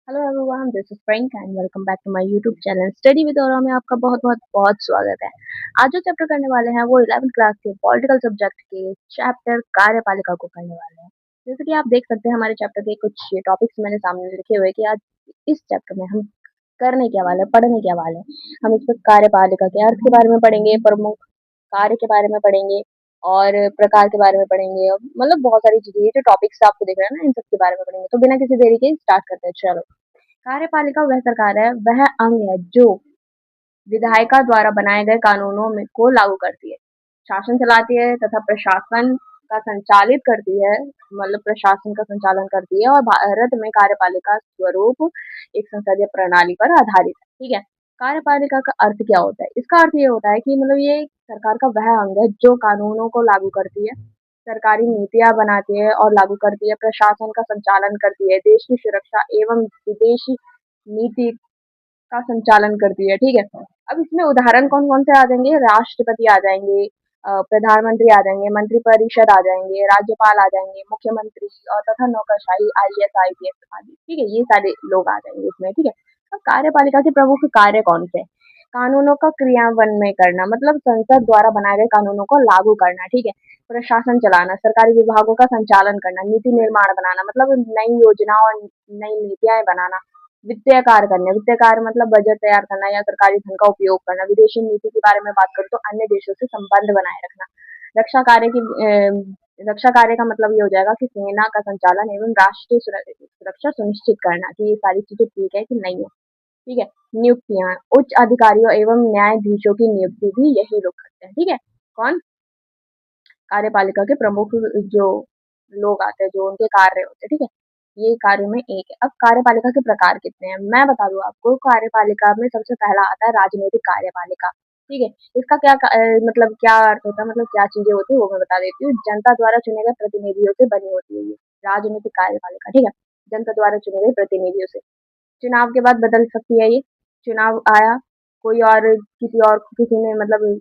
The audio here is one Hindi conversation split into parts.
Hello everyone, this is Frank and welcome back to my YouTube channel study with Aura में आपका बहुत बहुत बहुत स्वागत है। आज जो चैप्टर करने वाले हैं वो 11th क्लास के पॉलिटिकल सब्जेक्ट के चैप्टर कार्यपालिका को करने वाले हैं। जैसे कि आप देख सकते हैं हमारे चैप्टर के कुछ टॉपिक्स मैंने सामने लिखे हुए कि आज इस चैप्टर में हम करने क्या वाले हैं, पढ़ने क्या वाले हैं। हम इस पर कार्यपालिका के अर्थ के बारे में पढ़ेंगे, प्रमुख कार्य के बारे में पढ़ेंगे और प्रकार के बारे में पढ़ेंगे। मतलब बहुत सारी चीजें, ये जो टॉपिक्स आपको दिख रहे हैं ना, इन सब के बारे में पढ़ेंगे। तो बिना किसी देरी के स्टार्ट करते हैं, चलो। कार्यपालिका वह सरकार है, वह अंग है जो विधायिका द्वारा बनाए गए कानूनों में को लागू करती है, शासन चलाती है तथा प्रशासन का संचालित करती है। मतलब प्रशासन का संचालन करती है। और भारत में कार्यपालिका स्वरूप एक संसदीय प्रणाली पर आधारित है। ठीक है। कार्यपालिका का अर्थ क्या होता है? इसका अर्थ ये होता है कि मतलब ये सरकार का वह अंग है जो कानूनों को लागू करती है, सरकारी नीतियां बनाती है और लागू करती है, प्रशासन का संचालन करती है, देश की सुरक्षा एवं विदेशी नीति का संचालन करती है। ठीक है। अब इसमें उदाहरण कौन कौन से आ जाएंगे? राष्ट्रपति आ जाएंगे, प्रधानमंत्री आ जाएंगे, मंत्रिपरिषद आ जाएंगे, राज्यपाल आ जाएंगे, मुख्यमंत्री और तथा नौकरशाही आईएएस आईपीएस आदि। ठीक है, ये सारे लोग आ जाएंगे इसमें। ठीक है। अब कार्यपालिका के प्रमुख कार्य कौन से हैं? कानूनों का क्रियान्वयन करना, मतलब संसद द्वारा बनाए गए कानूनों को लागू करना। ठीक है। प्रशासन चलाना, सरकारी विभागों का संचालन करना, नीति निर्माण बनाना, मतलब नई योजना और नई नीतियां बनाना। वित्तीय कार्य करने, वित्तीय कार्य मतलब बजट तैयार करना या सरकारी धन का उपयोग करना। विदेशी नीति के बारे में बात करूँ तो अन्य देशों से संबंध बनाए रखना। रक्षा कार्य की रक्षा कार्य का मतलब ये हो जाएगा कि सेना का संचालन एवं राष्ट्रीय सुरक्षा सुनिश्चित करना कि ये सारी चीजें ठीक है कि नहीं है। ठीक है। नियुक्तियां, उच्च अधिकारियों एवं न्यायाधीशों की नियुक्ति भी यही लोग करते हैं। ठीक है। कौन? कार्यपालिका के प्रमुख जो लोग आते हैं, जो उनके कार्य होते हैं। ठीक है। ये कार्य में एक है। अब कार्यपालिका के प्रकार कितने हैं मैं बता दूं आपको। कार्यपालिका में सबसे पहला आता है राजनीतिक कार्यपालिका। ठीक है। इसका मतलब क्या अर्थ होता है, मतलब क्या चीजें होती है वो मैं बता देती हूँ। जनता द्वारा चुने गए प्रतिनिधियों से बनी होती है ये राजनीतिक कार्यपालिका। ठीक है। जनता द्वारा चुने गए प्रतिनिधियों से चुनाव के बाद बदल सकती है ये। चुनाव आया, कोई और किसी ने मतलब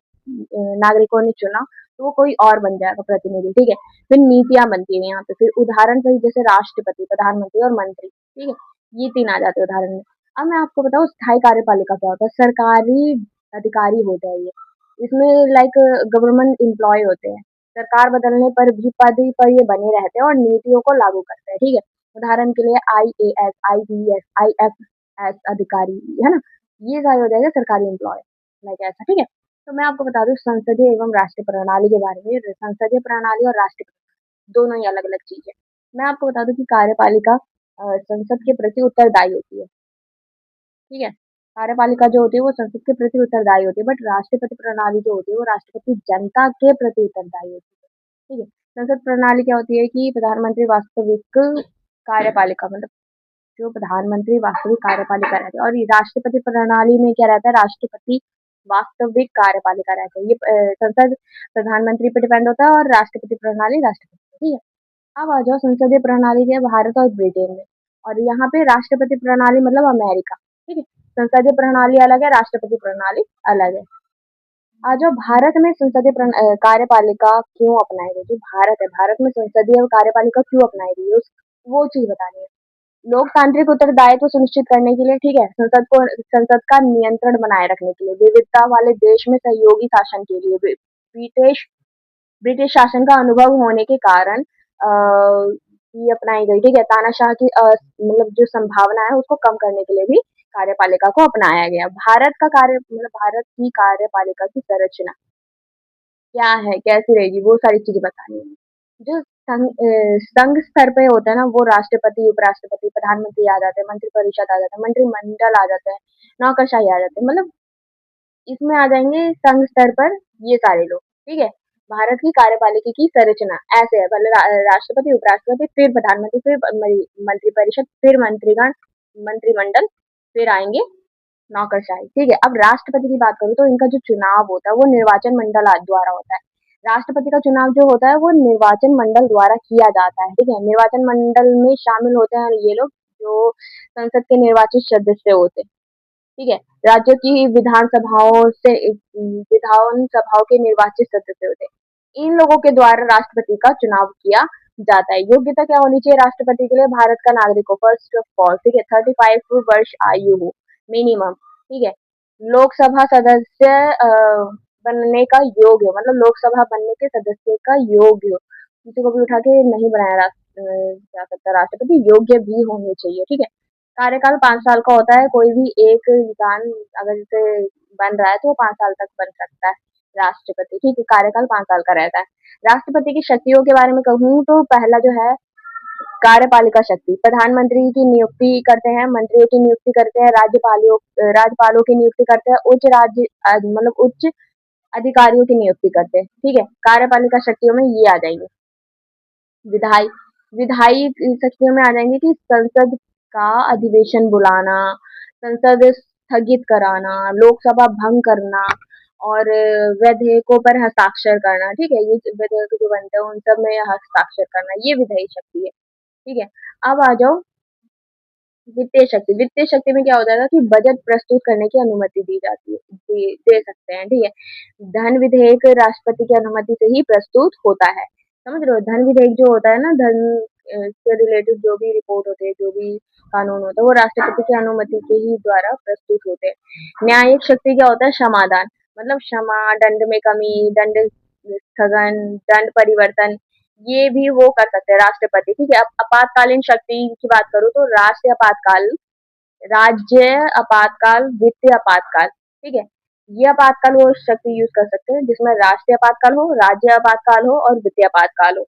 नागरिकों ने चुना, तो वो कोई और बन जाएगा प्रतिनिधि। ठीक है। फिर नीतियां बनती है यहाँ पे। फिर उदाहरण सही जैसे राष्ट्रपति, प्रधानमंत्री और मंत्री। ठीक है। ये तीन आ जाते हैं उदाहरण में। अब मैं आपको बताऊँ स्थायी कार्यपालिका क्या होता है। सरकारी अधिकारी होता है ये। इसमें लाइक गवर्नमेंट एम्प्लॉय होते हैं। सरकार बदलने पर भी पद पर ये बने रहते हैं और नीतियों को लागू करते हैं। ठीक है। उदाहरण के लिए आईएएस, आईपीएस, आईएफएस अधिकारी, है ना। ये सारे हो जाएंगे सरकारी एम्प्लॉय, लाइक ऐसा। ठीक है। तो मैं आपको बता दूं संसदीय एवं राष्ट्रीय प्रणाली के बारे में। संसदीय प्रणाली और राष्ट्रीय प्रणाली दोनों ही अलग अलग चीज है। मैं आपको बता दूं कि कार्यपालिका संसद के प्रति उत्तरदायी होती है। ठीक है। कार्यपालिका जो होती है वो संसद के प्रति उत्तरदायी होती है, बट राष्ट्रपति प्रणाली जो होती है वो राष्ट्रपति जनता के प्रति उत्तरदायी होती है। ठीक है। संसद प्रणाली क्या होती है कि प्रधानमंत्री वास्तविक कार्यपालिका, मतलब जो प्रधानमंत्री वास्तविक कार्यपालिका रहते हैं। और ये राष्ट्रपति प्रणाली में क्या रहता है? राष्ट्रपति वास्तविक कार्यपालिका रहता है। ये संसद प्रधानमंत्री पे डिपेंड होता है और राष्ट्रपति प्रणाली राष्ट्रपति पे। ठीक है। अब आ जाओ संसदीय प्रणाली के भारत और ब्रिटेन में। और यहाँ पे राष्ट्रपति प्रणाली मतलब अमेरिका। ठीक है। संसदीय प्रणाली अलग है, राष्ट्रपति प्रणाली अलग है। आ जाओ भारत में संसदीय कार्यपालिका क्यों अपनाई गई? जो भारत है, भारत में संसदीय कार्यपालिका क्यों अपनाई गई वो चीज बतानी है। लोकतांत्रिक उत्तरदायित्व सुनिश्चित करने के लिए। ठीक है। संसद का नियंत्रण बनाए रखने के लिए, विविधता वाले देश में सहयोगी शासन के लिए, ब्रिटिश ब्रिटिश शासन का अनुभव होने के कारण ये अपनाई गई। ठीक है। तानाशाह की मतलब जो संभावना है उसको कम करने के लिए भी कार्यपालिका को अपनाया गया। भारत का कार्य मतलब भारत की कार्यपालिका की संरचना क्या है, कैसी रहेगी, वो सारी चीजें बतानी है। जो संघ स्तर पे होता है ना, वो राष्ट्रपति, उपराष्ट्रपति, प्रधानमंत्री आ जाते हैं, मंत्रिपरिषद आ जाता है, मंत्रिमंडल आ जाता है, नौकरशाही आ जाते हैं। मतलब इसमें आ जाएंगे संघ स्तर पर ये सारे लोग। ठीक है। भारत की कार्यपालिका की संरचना ऐसे है। पहले राष्ट्रपति, उपराष्ट्रपति, फिर प्रधानमंत्री, फिर मंत्रिपरिषद, फिर मंत्रीगण, मंत्रिमंडल, फिर आएंगे नौकरशाही। ठीक है। अब राष्ट्रपति की बात करूँ तो इनका जो चुनाव होता है वो निर्वाचन मंडल द्वारा होता है। राष्ट्रपति का चुनाव जो होता है वो निर्वाचन मंडल द्वारा किया जाता है। ठीक है। निर्वाचन मंडल में शामिल होते हैं ये लोग जो संसद के निर्वाचित सदस्य होते हैं। ठीक है। राज्यों की विधान सभाओं के निर्वाचित सदस्य होते हैं। इन लोगों के द्वारा राष्ट्रपति का चुनाव किया जाता है। योग्यता क्या होनी चाहिए राष्ट्रपति के लिए? भारत का नागरिक हो फर्स्ट ऑफ ऑल, ठीक है, 35 वर्ष आयु हो मिनिमम, ठीक है, लोकसभा सदस्य बनने का योग्य हो, मतलब लोकसभा बनने के सदस्य का योग्य हो, किसी को भी उठा के नहीं बनाया जा सकता राष्ट्रपति, योग्य भी होने चाहिए, ठीक है। कार्यकाल 5 साल का होता है, कोई भी एक इंसान अगर जैसे बन रहा है तो वो 5 साल तक बन सकता है राष्ट्रपति, ठीक है, कार्यकाल 5 साल का रहता है। राष्ट्रपति की शक्तियों के बारे में कहूँ तो पहला जो है कार्यपालिका शक्ति, प्रधानमंत्री की नियुक्ति करते हैं, मंत्रियों की नियुक्ति करते हैं, राज्यपालों की नियुक्ति करते हैं, मतलब उच्च अधिकारियों की नियुक्ति करते हैं, ठीक है। कार्यपालिका शक्तियों में ये आ जाएंगे। विधायी विधायी शक्तियों में आ जाएंगे कि संसद का अधिवेशन बुलाना, संसद स्थगित कराना, लोकसभा भंग करना और विधेयकों पर हस्ताक्षर करना, ठीक है, ये विधेयक जो बनते हैं उन सब में हस्ताक्षर करना, ये विधायी शक्ति है, ठीक है। अब आ जाओ वित्तीय शक्ति। वित्तीय शक्ति में क्या हो जाएगा कि बजट प्रस्तुत करने की अनुमति दी जाती है, दे सकते हैं, ठीक है। धन विधेयक राष्ट्रपति की अनुमति से ही प्रस्तुत होता है, समझ रहे हो? धन विधेयक जो होता है ना, धन से रिलेटेड जो भी रिपोर्ट होते हैं, जो भी कानून होता है, वो राष्ट्रपति की अनुमति के ही द्वारा प्रस्तुत होते हैं। न्यायिक शक्ति क्या होता है? समाधान, मतलब क्षमा, दंड में कमी, दंड स्थगन, दंड परिवर्तन, ये भी वो कर सकते हैं राष्ट्रपति, ठीक है। अब आपातकालीन शक्ति की बात करूँ तो राज्य आपातकाल, वित्तीय आपातकाल, ठीक है। ये आपातकाल वो शक्ति यूज कर सकते हैं जिसमें राष्ट्रीय आपातकाल हो, राज्य आपातकाल हो और वित्तीय आपातकाल हो,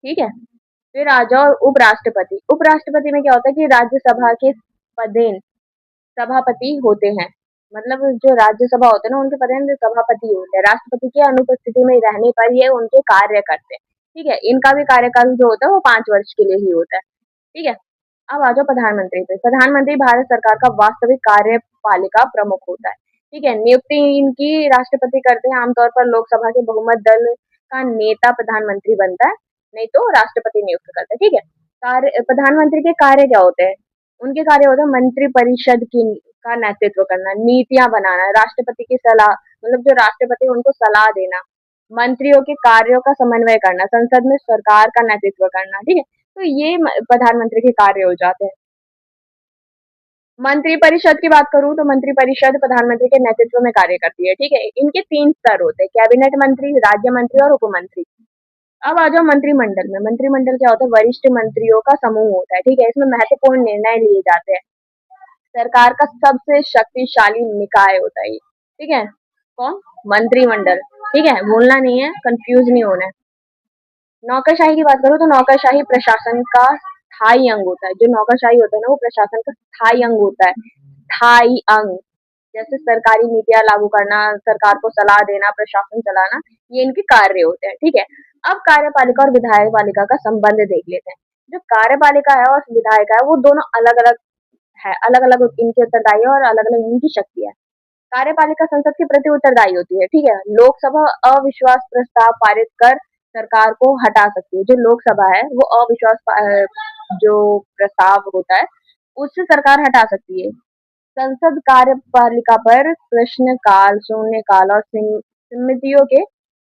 ठीक है। फिर आ जाओ उपराष्ट्रपति। उपराष्ट्रपति में क्या होता है कि राज्यसभा के पदेन सभापति होते हैं, मतलब जो राज्यसभा होते हैं ना उनके पदेन सभापति होते हैं, राष्ट्रपति की अनुपस्थिति में रहने पर ये उनके कार्य करते हैं, ठीक है। इनका भी कार्यकाल जो होता है वो 5 वर्ष के लिए ही होता है, ठीक है। अब आ जाओ प्रधानमंत्री पे। प्रधानमंत्री भारत सरकार का वास्तविक कार्यपालिका प्रमुख होता है, ठीक है। नियुक्ति इनकी राष्ट्रपति करते हैं, आमतौर पर लोकसभा के बहुमत दल का नेता प्रधानमंत्री बनता है, नहीं तो राष्ट्रपति नियुक्त करता है, ठीक है। कार्य प्रधानमंत्री के कार्य क्या होते हैं? उनके कार्य होते हैं मंत्री परिषद की का नेतृत्व करना, नीतियां बनाना, राष्ट्रपति की सलाह, मतलब जो राष्ट्रपति है उनको सलाह देना, मंत्रियों के कार्यों का समन्वय करना, संसद में सरकार का नेतृत्व करना, ठीक है। तो ये प्रधानमंत्री के कार्य हो जाते हैं। मंत्रिपरिषद की बात करूँ तो मंत्रिपरिषद प्रधानमंत्री के नेतृत्व में कार्य करती है, ठीक है। इनके 3 स्तर होते हैं, कैबिनेट मंत्री, राज्य मंत्री और उपमंत्री। अब आ जाओ मंत्रिमंडल में। मंत्रिमंडल क्या होता है? वरिष्ठ मंत्रियों का समूह होता है, ठीक है। इसमें महत्वपूर्ण निर्णय लिए जाते हैं, सरकार का सबसे शक्तिशाली निकाय होता है ये, ठीक है। कौन? मंत्रिमंडल, ठीक है, भूलना नहीं है, कंफ्यूज नहीं होना है। नौकरशाही की बात करूँ तो नौकरशाही प्रशासन का स्थायी अंग होता है। जो नौकरशाही होता है ना वो प्रशासन का स्थायी अंग होता है, स्थायी अंग। जैसे सरकारी नीतियां लागू करना, सरकार को सलाह देना, प्रशासन चलाना, ये इनके कार्य होते हैं, ठीक है। अब कार्यपालिका और विधायक का संबंध देख लेते हैं। जो कार्यपालिका है और विधायिका है वो दोनों अलग अलग है, अलग अलग इनके उत्तरदायी और अलग अलग इनकी शक्ति है। कार्यपालिका संसद के प्रति उत्तरदायी होती है, ठीक है। लोकसभा अविश्वास प्रस्ताव पारित कर सरकार को हटा सकती है। जो लोकसभा है वो जो प्रस्ताव होता है उससे सरकार हटा सकती है। संसद कार्यपालिका पर प्रश्नकाल, शून्यकाल और समितियों के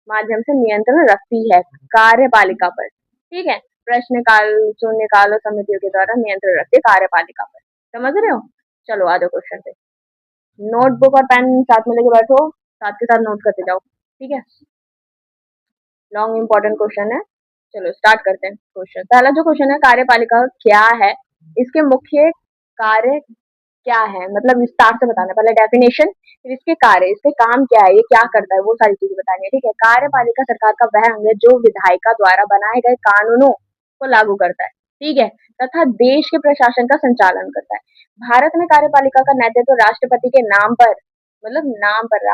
माध्यम से नियंत्रण रखती है कार्यपालिका पर, ठीक है। प्रश्नकाल, शून्यकाल और समितियों के द्वारा नियंत्रण रखती है कार्यपालिका पर, समझ रहे हो? चलो आ जाओ क्वेश्चन पे। नोटबुक और पेन साथ में लेके बैठो, साथ के साथ नोट करते जाओ, ठीक है। लॉन्ग इंपॉर्टेंट क्वेश्चन है। चलो स्टार्ट करते हैं क्वेश्चन। पहला जो क्वेश्चन है, कार्यपालिका क्या है, इसके मुख्य कार्य क्या है, मतलब विस्तार से बताना। पहले डेफिनेशन, फिर इसके कार्य, इसके काम क्या है, ये क्या करता है, वो सारी चीजें बतानी है, ठीक है। कार्यपालिका सरकार का वह अंग है जो विधायिका द्वारा बनाए गए कानूनों को लागू करता है, ठीक है, तथा देश के प्रशासन का संचालन करता है। भारत में कार्यपालिका का नेतृत्व राष्ट्रपति के नाम पर, मतलब नाम पर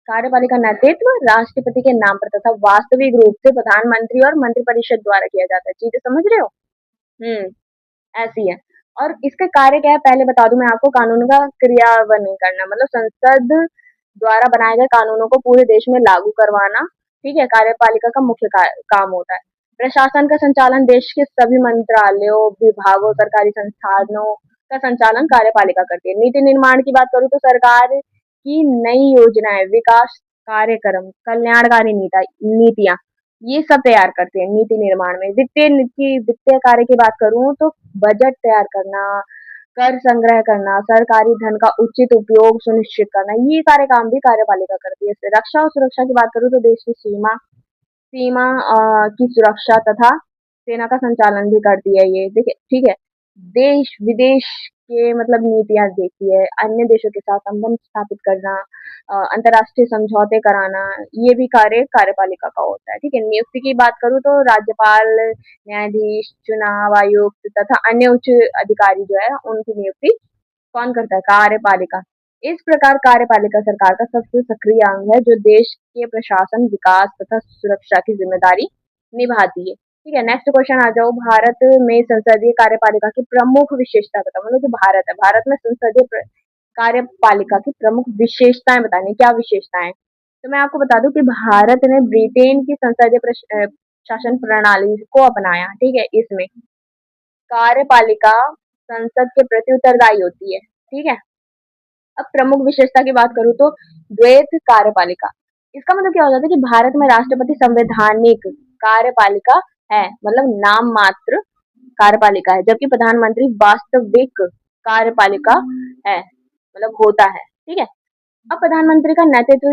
कार्यपालिका नेतृत्व राष्ट्रपति के नाम पर तथा वास्तविक रूप से प्रधानमंत्री और मंत्रिपरिषद द्वारा किया जाता है। चीजें समझ रहे हो? ऐसी है। और इसका कार्य क्या है पहले बता दूं मैं आपको। कानून का क्रियान्वयन करना, मतलब संसद द्वारा बनाए गए कानूनों को पूरे देश में लागू करवाना, ठीक है, कार्यपालिका का मुख्य काम होता है। प्रशासन का संचालन, देश के सभी मंत्रालयों, विभागों, सरकारी संस्थानों का संचालन कार्यपालिका करती है। नीति निर्माण की बात करूँ तो सरकार की नई योजनाएं, विकास कार्यक्रम, कल्याणकारी नीतियां ये सब तैयार करते हैं नीति निर्माण में। वित्तीय कार्य की बात करूँ तो बजट तैयार करना, कर संग्रह करना, सरकारी धन का उचित उपयोग सुनिश्चित करना, ये सारे काम भी कार्यपालिका करती है। रक्षा और सुरक्षा की बात करूँ तो देश की सीमा सीमा की सुरक्षा तथा सेना का संचालन भी करती है ये। देखिए, ठीक है। देश विदेश के मतलब नीतियां देखती है, अन्य देशों के साथ संबंध स्थापित करना, अंतर्राष्ट्रीय समझौते कराना, ये भी कार्य कार्यपालिका का होता है। ठीक है। नियुक्ति की बात करूँ तो राज्यपाल, न्यायाधीश, चुनाव आयुक्त तथा अन्य उच्च अधिकारी जो है उनकी नियुक्ति कौन करता है? कार्यपालिका। इस प्रकार कार्यपालिका सरकार का सबसे सक्रिय अंग है जो देश के प्रशासन, विकास तथा सुरक्षा की जिम्मेदारी निभाती है। ठीक है। नेक्स्ट क्वेश्चन आ जाओ। भारत में संसदीय कार्यपालिका की प्रमुख विशेषता बताओ। मतलब जो भारत है, भारत में कार्यपालिका की प्रमुख विशेषताएं बतानी। क्या विशेषताएं? तो मैं आपको बता दूं कि भारत ने ब्रिटेन की शासन प्रणाली को अपनाया। ठीक है। इसमें कार्यपालिका संसद के प्रति उत्तरदायी होती है। ठीक है। अब प्रमुख विशेषता की बात करूँ तो द्वैत कार्यपालिका। इसका मतलब क्या हो जाता है कि भारत में राष्ट्रपति संवैधानिक कार्यपालिका है, मतलब नाम मात्र कार्यपालिका है, जबकि प्रधानमंत्री वास्तविक कार्यपालिका है, मतलब होता है। ठीक है। अब प्रधानमंत्री का नेतृत्व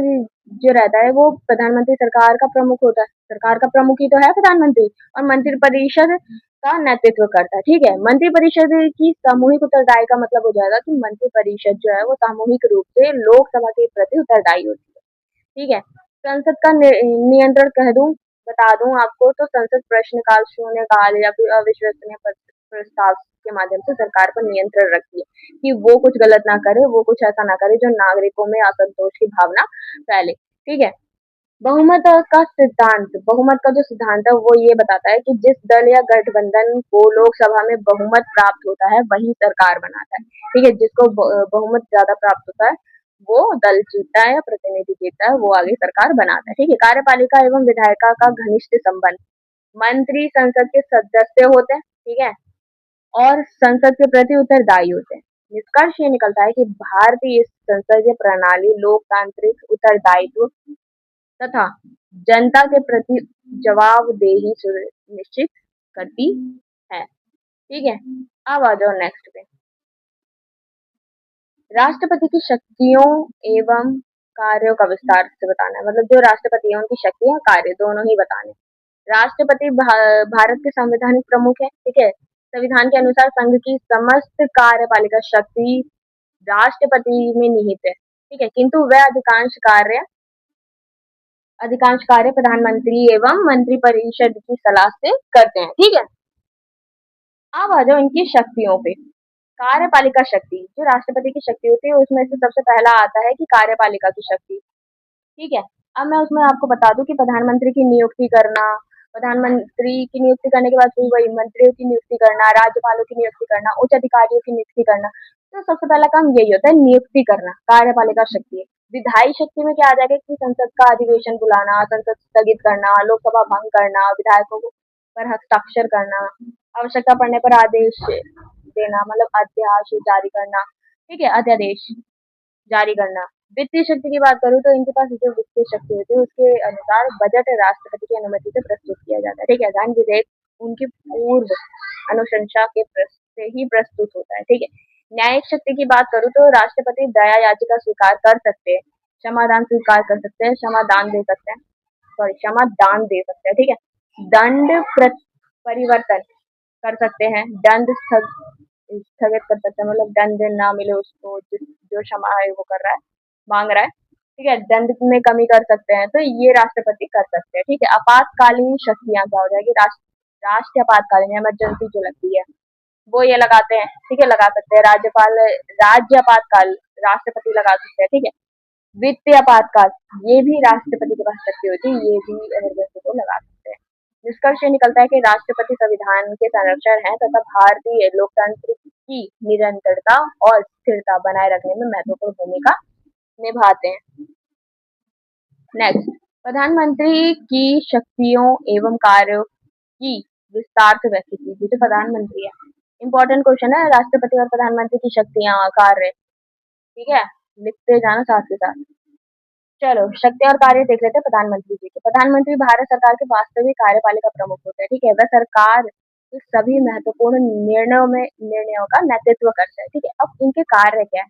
जो रहता है वो प्रधानमंत्री सरकार का प्रमुख होता है। सरकार का प्रमुख ही तो है प्रधानमंत्री, और मंत्रिपरिषद का नेतृत्व करता है। ठीक है। मंत्रिपरिषद की सामूहिक उत्तरदायी का मतलब हो जाएगा कि मंत्रिपरिषद जो है वो सामूहिक रूप से लोकसभा के प्रति उत्तरदायी होती है। ठीक है। संसद का नियंत्रण कह दूं, बता दूं आपको तो संसद प्रश्नकाल, शून्यकाल या फिर अविश्वसनीय प्रस्ताव के माध्यम से सरकार पर नियंत्रण रखती है कि वो कुछ गलत ना करे, वो कुछ ऐसा ना करे जो नागरिकों में असंतोष की भावना फैले। ठीक है। बहुमत का जो सिद्धांत है वो ये बताता है कि जिस दल या गठबंधन को लोकसभा में बहुमत प्राप्त होता है वही सरकार बनाता है। ठीक है। जिसको बहुमत ज्यादा प्राप्त होता है वो दल जीतता है या प्रतिनिधि जीतता है, वो आगे सरकार बनाता है। ठीक है। कार्यपालिका एवं विधायिका का घनिष्ठ संबंध। मंत्री संसद के सदस्य होते हैं। ठीक है। और संसद के प्रति उत्तरदायी होते हैं। निष्कर्ष ये निकलता है कि भारतीय संसदीय प्रणाली लोकतांत्रिक उत्तरदायित्व तथा जनता के प्रति जवाबदेही सुनिश्चित करती है। ठीक है। अब आ जाओ नेक्स्ट पे। राष्ट्रपति की शक्तियों एवं कार्यों का विस्तार से बताना है। मतलब जो राष्ट्रपति है उनकी शक्तियां कार्य दोनों ही बताने। राष्ट्रपति भारत के संवैधानिक प्रमुख है। ठीक है। संविधान के अनुसार संघ की समस्त कार्यपालिका शक्ति राष्ट्रपति में निहित है। ठीक है। किंतु वह अधिकांश कार्य प्रधानमंत्री एवं मंत्रिपरिषद की सलाह से करते हैं। ठीक है। अब आ जाओ इनकी शक्तियों पे। कार्यपालिका शक्ति, जो राष्ट्रपति की शक्ति होती है उसमें से सबसे पहला आता है कि कार्यपालिका की शक्ति। ठीक है। अब मैं उसमें आपको बता दूं कि प्रधानमंत्री की नियुक्ति करना, प्रधानमंत्री की नियुक्ति करने के बाद फिर वही मंत्रियों की नियुक्ति करना, राज्यपालों की नियुक्ति करना, उच्च अधिकारियों की नियुक्ति करना। तो सबसे पहला काम यही होता है, नियुक्ति करना, कार्यपालिका शक्ति है। विधायी शक्ति में क्या आ जाएगा कि संसद का अधिवेशन बुलाना, संसद स्थगित करना, लोकसभा भंग करना, विधायकों को पर हस्ताक्षर करना, आवश्यकता पड़ने पर आदेश देना, मतलब अध्यादेश जारी करना। ठीक है। अध्यादेश जारी करना। वित्तीय शक्ति की बात करूँ तो इनके पास जो वित्तीय शक्ति होती है उसके अनुसार बजट राष्ट्रपति की अनुमति से प्रस्तुत किया जाता है। ठीक है। धन विधेयक उनकी पूर्व अनुशंसा से ही प्रस्तुत होता है। ठीक है। न्यायिक शक्ति की बात करूँ तो राष्ट्रपति दया याचिका स्वीकार कर सकते हैं, क्षमादान स्वीकार कर सकते हैं, क्षमादान दे सकते हैं, सॉरी क्षमा दान दे सकते हैं। ठीक है। दंड परिवर्तन कर सकते हैं, दंड स्थगित कर सकते हैं, मतलब दंड ना मिले उसको जो क्षमा है वो कर रहा है, मांग रहा है। ठीक है। दंड में कमी कर सकते हैं, तो ये राष्ट्रपति कर सकते हैं। ठीक है। आपातकालीन शक्तियां क्या हो जाएगी? राष्ट्रीय आपातकालीन इमरजेंसी जो लगती है वो ये लगाते हैं। ठीक है। लगा सकते हैं। राज्य आपातकाल राष्ट्रपति लगा सकते हैं। ठीक है। वित्तीय आपातकाल ये भी राष्ट्रपति के पास शक्ति होती है, ये भी इमरजेंसी को लगा सकते हैं। निष्कर्ष ये निकलता है कि राष्ट्रपति संविधान के संरक्षण है तथा भारतीय लोकतंत्र की निरंतरता और स्थिरता बनाए रखने में महत्वपूर्ण भूमिका निभाते हैं। नेक्स्ट, प्रधानमंत्री की शक्तियों एवं कार्यों की विस्तार से व्याख्या कीजिए। जो प्रधानमंत्री है, इंपॉर्टेंट क्वेश्चन है, राष्ट्रपति और प्रधानमंत्री की शक्तियां कार्य। ठीक है। लिखते जाना साथ के साथ। चलो शक्ति और कार्य देख लेते हैं प्रधानमंत्री जी के। प्रधानमंत्री भारत सरकार के वास्तविक कार्यपालिका प्रमुख होते हैं, ठीक है। वह सरकार के सभी महत्वपूर्ण निर्णयों का नेतृत्व करते हैं, ठीक है। अब इनके कार्य क्या है?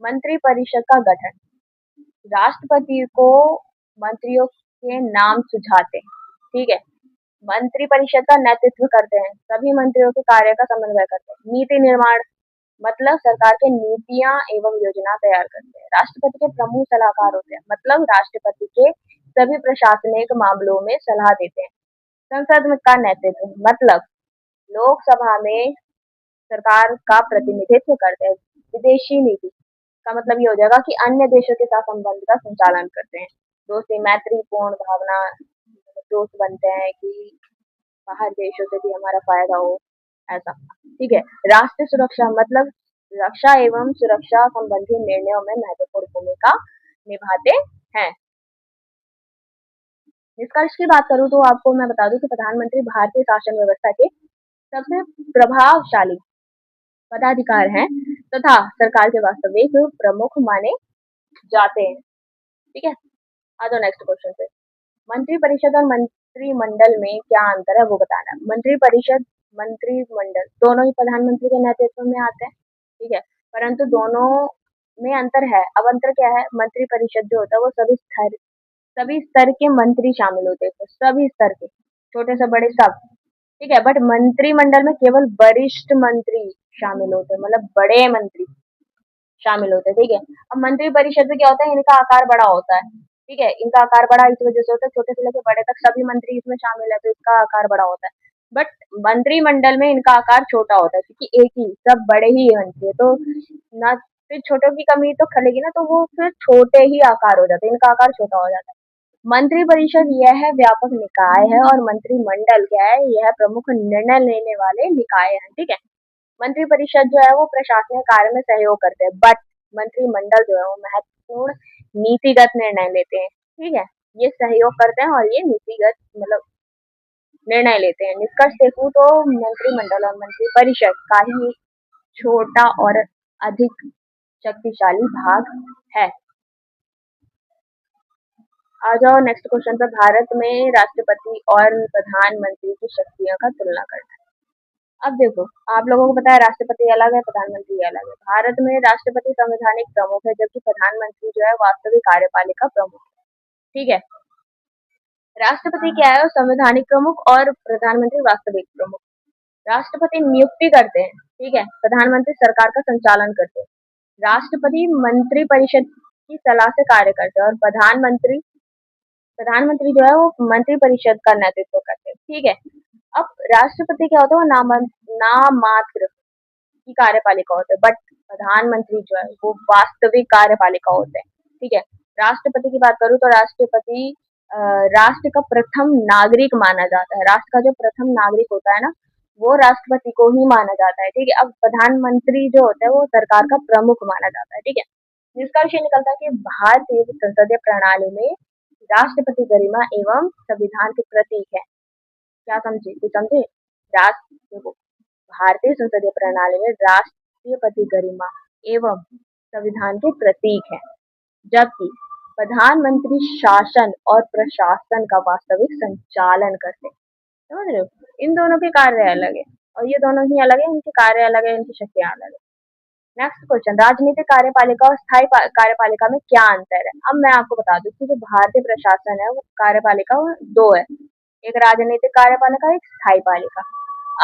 मंत्री परिषद का गठन, राष्ट्रपति को मंत्रियों के नाम सुझाते हैं, ठीक है। मंत्री परिषद का नेतृत्व करते हैं, सभी मंत्रियों के कार्य का समन्वय करते हैं। नीति निर्माण, मतलब सरकार के नीतियां एवं योजना तैयार करते हैं। राष्ट्रपति के प्रमुख सलाहकार होते हैं, मतलब राष्ट्रपति के सभी प्रशासनिक मामलों में सलाह देते हैं। संसद का नेतृत्व, मतलब लोकसभा में सरकार का प्रतिनिधित्व करते हैं। विदेशी नीति का मतलब ये हो जाएगा कि अन्य देशों के साथ संबंध का संचालन करते हैं। दोस्ती मैत्रीपूर्ण भावना, दोस्त बनते हैं कि बाहर देशों से भी हमारा फायदा हो, ऐसा, ठीक है। राष्ट्रीय सुरक्षा, मतलब रक्षा एवं सुरक्षा संबंधी निर्णयों में महत्वपूर्ण भूमिका निभाते हैं। निष्कर्ष की बात करूं तो आपको मैं बता दूं कि प्रधानमंत्री भारतीय शासन व्यवस्था के सबसे प्रभावशाली पदाधिकार हैं तथा सरकार के वास्तविक प्रमुख माने जाते हैं, ठीक है। आ जाओ नेक्स्ट क्वेश्चन पे। मंत्री परिषद और मंत्रिमंडल में क्या अंतर है वो बताना है। मंत्री परिषद, मंत्रिमंडल दोनों ही प्रधानमंत्री के नेतृत्व में आते हैं, ठीक है। परंतु दोनों में अंतर है। अब अंतर क्या है? मंत्री परिषद जो होता है वो सभी स्तर के मंत्री शामिल होते हैं, तो सभी स्तर के, छोटे से बड़े सब, ठीक है। बट मंत्रिमंडल में केवल वरिष्ठ मंत्री शामिल होते हैं, मतलब बड़े मंत्री शामिल होते हैं, ठीक है। अब मंत्री परिषद में क्या होता है? इनका आकार बड़ा होता है, ठीक है। इनका आकार बड़ा इस वजह से होता है, छोटे से लेकर बड़े तक सभी मंत्री इसमें शामिल है, तो इसका आकार बड़ा होता है। बट मंत्रिमंडल में इनका आकार छोटा होता है, क्योंकि एक ही सब बड़े ही मंत्री है, तो ना फिर छोटों की कमी तो खलेगी ना, तो वो फिर छोटे ही आकार हो जाते हैं, इनका आकार छोटा हो जाता है। मंत्री परिषद यह व्यापक निकाय है और मंत्रिमंडल क्या है? यह प्रमुख निर्णय लेने वाले निकाय है, ठीक है। मंत्री परिषद जो है वो प्रशासनिक कार्य में सहयोग करते हैं, बट मंत्रिमंडल जो है वो महत्वपूर्ण नीतिगत निर्णय लेते हैं, ठीक है। ये सहयोग करते हैं और ये नीतिगत मतलब निर्णय लेते हैं। निष्कर्ष देखूं तो मंत्रिमंडल और मंत्री परिषद का ही छोटा और अधिक शक्तिशाली भाग है। आ जाओ नेक्स्ट क्वेश्चन पर। भारत में राष्ट्रपति और प्रधानमंत्री की शक्तियों का तुलना करना है। अब देखो, आप लोगों को पता है राष्ट्रपति अलग है, प्रधानमंत्री अलग है। भारत में राष्ट्रपति संवैधानिक प्रमुख है, जबकि प्रधानमंत्री जो है वास्तविक कार्यपालिका प्रमुख है, ठीक है। राष्ट्रपति क्या है? संवैधानिक प्रमुख और प्रधानमंत्री वास्तविक प्रमुख। राष्ट्रपति नियुक्ति करते हैं, ठीक है। प्रधानमंत्री सरकार का संचालन करते हैं। राष्ट्रपति मंत्री परिषद की सलाह से कार्य करते हैं और प्रधानमंत्री प्रधानमंत्री जो है वो मंत्री परिषद का नेतृत्व करते हैं, ठीक है। अब राष्ट्रपति क्या होता है? वो नामात्र की कार्यपालिका होते हैं, बट प्रधानमंत्री जो है वो वास्तविक कार्यपालिका होते हैं, ठीक है। राष्ट्रपति की बात करूं तो राष्ट्रपति राष्ट्र का प्रथम नागरिक माना जाता है। राष्ट्र का जो प्रथम नागरिक होता है ना, वो राष्ट्रपति को ही माना जाता है, ठीक है। अब प्रधानमंत्री जो होता है वो सरकार का प्रमुख माना जाता है, ठीक है। निष्कर्ष ये निकलता है कि भारतीय संसदीय प्रणाली में राष्ट्रपति गरिमा एवं संविधान के प्रतीक है। क्या समझे? कुछ समझे? राष्ट्र भारतीय संसदीय प्रणाली में राष्ट्रपति गरिमा एवं संविधान के प्रतीक है, जबकि प्रधानमंत्री शासन और प्रशासन का वास्तविक संचालन करते हैं। समझ रहे हो? इन दोनों के कार्य अलग है और ये दोनों ही अलग है, इनके कार्य अलग है, इनकी शक्तियां अलग है। नेक्स्ट क्वेश्चन, राजनीतिक कार्यपालिका और स्थायी कार्यपालिका में क्या अंतर है? अब मैं आपको बता दूं कि जो भारतीय प्रशासन है वो कार्यपालिका वो दो है, एक राजनीतिक कार्यपालिका, एक स्थायी पालिका।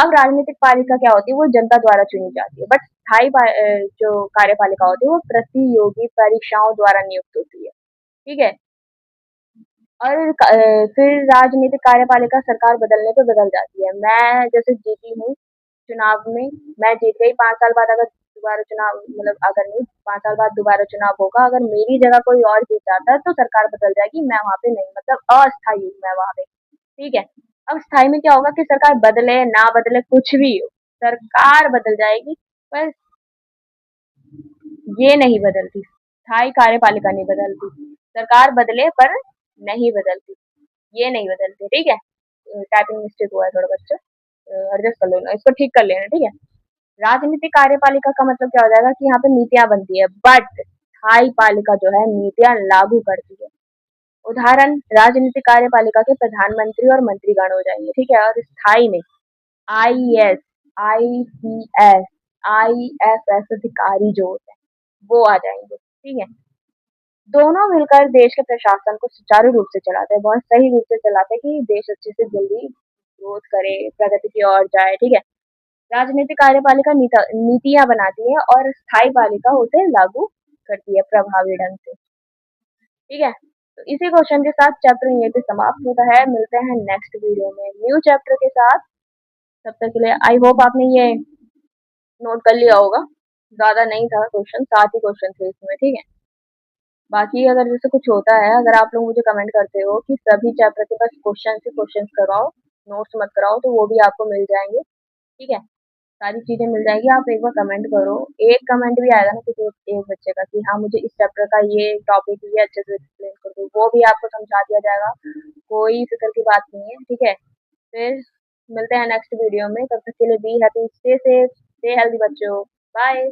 अब राजनीतिक पालिका क्या होती है? वो जनता द्वारा चुनी जाती है, बट जो कार्यपालिका होती है वो प्रतियोगी परीक्षाओं द्वारा नियुक्त होती है, ठीक है। और फिर राजनीतिक कार्यपालिका सरकार बदलने पे बदल जाती है। मैं जैसे जीती हूँ चुनाव में, मैं जीत गई, 5 साल बाद अगर दोबारा चुनाव, मतलब अगर नहीं 5 साल बाद दोबारा चुनाव होगा, अगर मेरी जगह कोई और जीत जाता है तो सरकार बदल जाएगी, मैं वहां पे नहीं, मतलब अस्थायी हूँ मैं वहां पे, ठीक है। अब स्थायी में क्या होगा कि सरकार बदले ना बदले कुछ भी हो, सरकार बदल जाएगी, पर ये नहीं बदलती, स्थायी कार्यपालिका नहीं बदलती। सरकार बदले पर नहीं बदलती, ये नहीं बदलती, ठीक है। टाइपिंग मिस्टेक हुआ है थोड़ा, बच्चों एडजस्ट कर लेना, इसको ठीक कर लेना, ठीक है। राजनीतिक कार्यपालिका का मतलब क्या हो जाएगा कि यहाँ पे नीतियां बनती है, बट स्थायी पालिका जो है नीतियां लागू करती है, उदाहरण राजनीतिक कार्यपालिका के प्रधानमंत्री और मंत्रीगण हो जाएंगे, ठीक है। और स्थायी में आईएएस, आईपीएस, आईएफएस अधिकारी जो होते हैं वो आ जाएंगे, ठीक है। दोनों मिलकर देश के प्रशासन को सुचारू रूप से चलाते हैं, बहुत सही रूप से चलाते हैं कि देश अच्छे से जल्दी ग्रोथ करे, प्रगति की ओर जाए, ठीक है। राजनीतिक कार्यपालिका नीतियां बनाती है और स्थायी पालिका उसे लागू करती है प्रभावी ढंग से, ठीक है। तो इसी क्वेश्चन के साथ चैप्टर यहीं पे समाप्त होता है। मिलते हैं नेक्स्ट वीडियो में न्यू चैप्टर के साथ। तब तक के लिए आई होप आपने ये नोट कर लिया होगा। ज्यादा नहीं था क्वेश्चन, 7 ही क्वेश्चन थे इसमें, ठीक है। बाकी अगर जैसे कुछ होता है, अगर आप लोग मुझे कमेंट करते हो कि सभी चैप्टर के बस क्वेश्चन से क्वेश्चन करवाओ, नोट्स मत कराओ, तो वो भी आपको मिल जाएंगे, ठीक है। सारी चीजें मिल जाएगी, आप एक बार कमेंट करो। एक कमेंट भी आएगा ना किसी एक बच्चे का कि हाँ मुझे इस चैप्टर का ये टॉपिक ये अच्छे से एक्सप्लेन कर दो, वो भी आपको समझा दिया जाएगा। कोई फिक्र की बात नहीं है, ठीक है। फिर मिलते हैं नेक्स्ट वीडियो में। तब तक के लिए be happy, stay safe, stay healthy बच्चों। बाय।